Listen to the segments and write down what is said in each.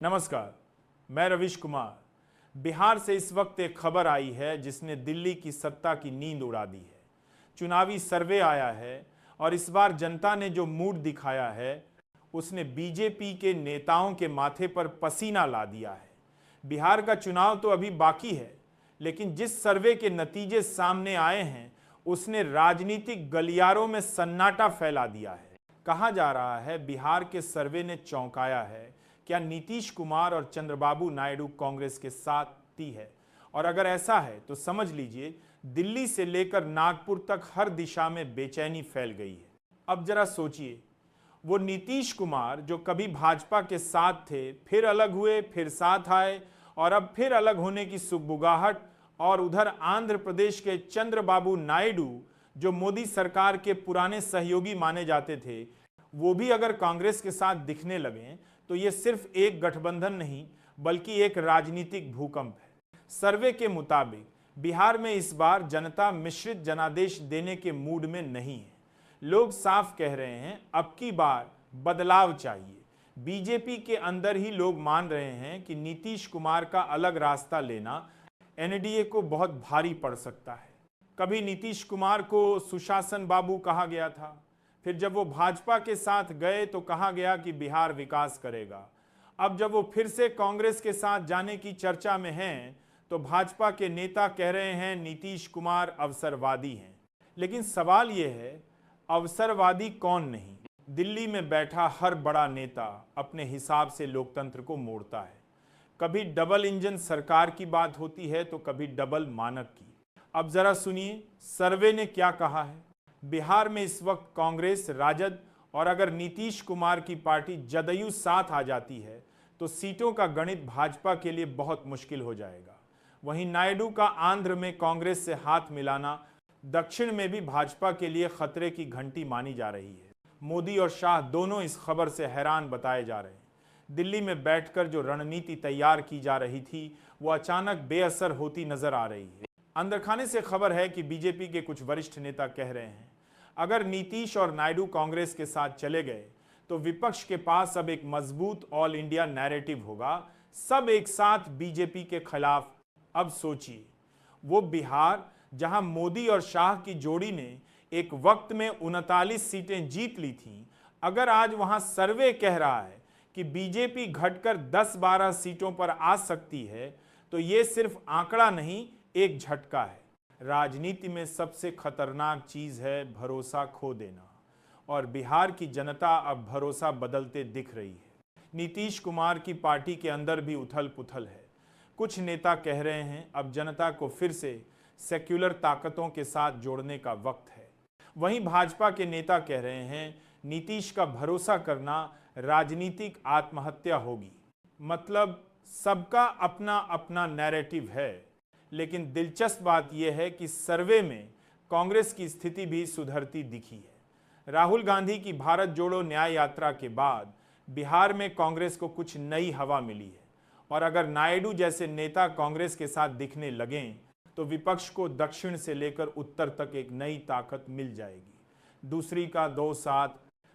नमस्कार, मैं रविश कुमार। बिहार से इस वक्त एक खबर आई है जिसने दिल्ली की सत्ता की नींद उड़ा दी है। चुनावी सर्वे आया है और इस बार जनता ने जो मूड दिखाया है उसने बीजेपी के नेताओं के माथे पर पसीना ला दिया है। बिहार का चुनाव तो अभी बाकी है, लेकिन जिस सर्वे के नतीजे सामने आए हैं उसने राजनीतिक गलियारों में सन्नाटा फैला दिया है। कहा जा रहा है बिहार के सर्वे ने चौंकाया है। क्या नीतीश कुमार और चंद्रबाबू नायडू कांग्रेस के साथ थी है? और अगर ऐसा है तो समझ लीजिए दिल्ली से लेकर नागपुर तक हर दिशा में बेचैनी फैल गई है। अब जरा सोचिए, वो नीतीश कुमार जो कभी भाजपा के साथ थे, फिर अलग हुए, फिर साथ आए और अब फिर अलग होने की सुगबुगाहट, और उधर आंध्र प्रदेश के चंद्रबाबू नायडू जो मोदी सरकार के पुराने सहयोगी माने जाते थे, वो भी अगर कांग्रेस के साथ दिखने लगे तो ये सिर्फ एक गठबंधन नहीं बल्कि एक राजनीतिक भूकंप है। सर्वे के मुताबिक बिहार में इस बार जनता मिश्रित जनादेश देने के मूड में नहीं है। लोग साफ कह रहे हैं अब की बार बदलाव चाहिए। बीजेपी के अंदर ही लोग मान रहे हैं कि नीतीश कुमार का अलग रास्ता लेना एनडीए को बहुत भारी पड़ सकता है। कभी नीतीश कुमार को सुशासन बाबू कहा गया था, फिर जब वो भाजपा के साथ गए तो कहा गया कि बिहार विकास करेगा। अब जब वो फिर से कांग्रेस के साथ जाने की चर्चा में हैं तो भाजपा के नेता कह रहे हैं नीतीश कुमार अवसरवादी हैं। लेकिन सवाल ये है, अवसरवादी कौन नहीं? दिल्ली में बैठा हर बड़ा नेता अपने हिसाब से लोकतंत्र को मोड़ता है। कभी डबल इंजन सरकार की बात होती है तो कभी डबल मानक की। अब जरा सुनिए सर्वे ने क्या कहा है। बिहार में इस वक्त कांग्रेस, राजद और अगर नीतीश कुमार की पार्टी जदयू साथ आ जाती है तो सीटों का गणित भाजपा के लिए बहुत मुश्किल हो जाएगा। वहीं नायडू का आंध्र में कांग्रेस से हाथ मिलाना दक्षिण में भी भाजपा के लिए खतरे की घंटी मानी जा रही है। मोदी और शाह दोनों इस खबर से हैरान बताए जा रहे हैं। दिल्ली में बैठकर जो रणनीति तैयार की जा रही थी वो अचानक बेअसर होती नजर आ रही है। अंदर खाने से खबर है कि बीजेपी के कुछ वरिष्ठ नेता कह रहे हैं अगर नीतीश और नायडू कांग्रेस के साथ चले गए तो विपक्ष के पास अब एक मजबूत ऑल इंडिया नैरेटिव होगा, सब एक साथ बीजेपी के खिलाफ। अब सोचिए, वो बिहार जहां मोदी और शाह की जोड़ी ने एक वक्त में 39 सीटें जीत ली थीं, अगर आज वहां सर्वे कह रहा है कि बीजेपी घटकर 10-12 सीटों पर आ सकती है तो ये सिर्फ आंकड़ा नहीं, एक झटका है। राजनीति में सबसे खतरनाक चीज है भरोसा खो देना, और बिहार की जनता अब भरोसा बदलते दिख रही है। नीतीश कुमार की पार्टी के अंदर भी उथल पुथल है। कुछ नेता कह रहे हैं अब जनता को फिर से सेक्युलर ताकतों के साथ जोड़ने का वक्त है। वहीं भाजपा के नेता कह रहे हैं नीतीश का भरोसा करना राजनीतिक आत्महत्या होगी। मतलब सबका अपना अपना नैरेटिव है। लेकिन दिलचस्प बात यह है कि सर्वे में कांग्रेस की स्थिति भी सुधरती दिखी है। राहुल गांधी की भारत जोड़ो न्याय यात्रा के बाद बिहार में कांग्रेस को कुछ नई हवा मिली है, और अगर नायडू जैसे नेता कांग्रेस के साथ दिखने लगें तो विपक्ष को दक्षिण से लेकर उत्तर तक एक नई ताकत मिल जाएगी। दूसरी का दो साथ।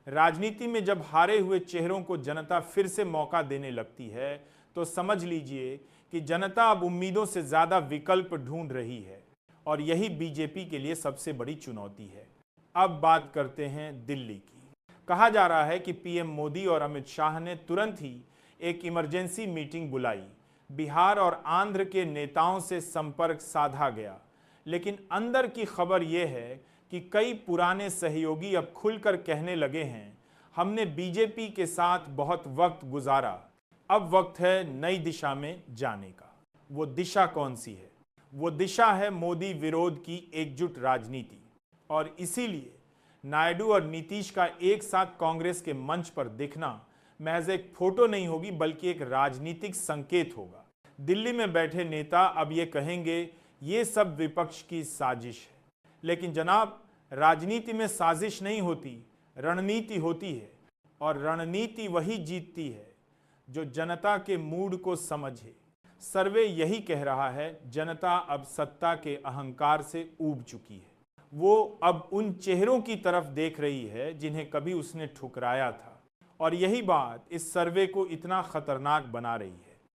राजनीति में जब हारे हुए चेहरों को जनता फिर से मौका देने लगती है तो समझ लीजिए कि जनता अब उम्मीदों से ज्यादा विकल्प ढूंढ रही है, और यही बीजेपी के लिए सबसे बड़ी चुनौती है। अब बात करते हैं दिल्ली की। कहा जा रहा है कि पीएम मोदी और अमित शाह ने तुरंत ही एक इमरजेंसी मीटिंग बुलाई। बिहार और आंध्र के नेताओं से संपर्क साधा गया, लेकिन अंदर की खबर यह है कि कई पुराने सहयोगी अब खुलकर कहने लगे हैं हमने बीजेपी के साथ बहुत वक्त गुजारा, अब वक्त है नई दिशा में जाने का। वो दिशा कौन सी है? वो दिशा है मोदी विरोध की एकजुट राजनीति, और इसीलिए नायडू और नीतीश का एक साथ कांग्रेस के मंच पर दिखना महज एक फोटो नहीं होगी बल्कि एक राजनीतिक संकेत होगा। दिल्ली में बैठे नेता अब ये कहेंगे ये सब विपक्ष की साजिश है। लेकिन जनाब, राजनीति में साजिश नहीं होती, रणनीति होती है, और रणनीति वही जीतती है जो जनता के मूड को समझे। सर्वे यही कह रहा है जनता अब सत्ता के अहंकार से ऊब चुकी है। वो अब उन चेहरों की तरफ देख रही है जिन्हें कभी उसने ठुकराया था। और यही बात इस सर्वे को इतना खतरनाक बना रही है।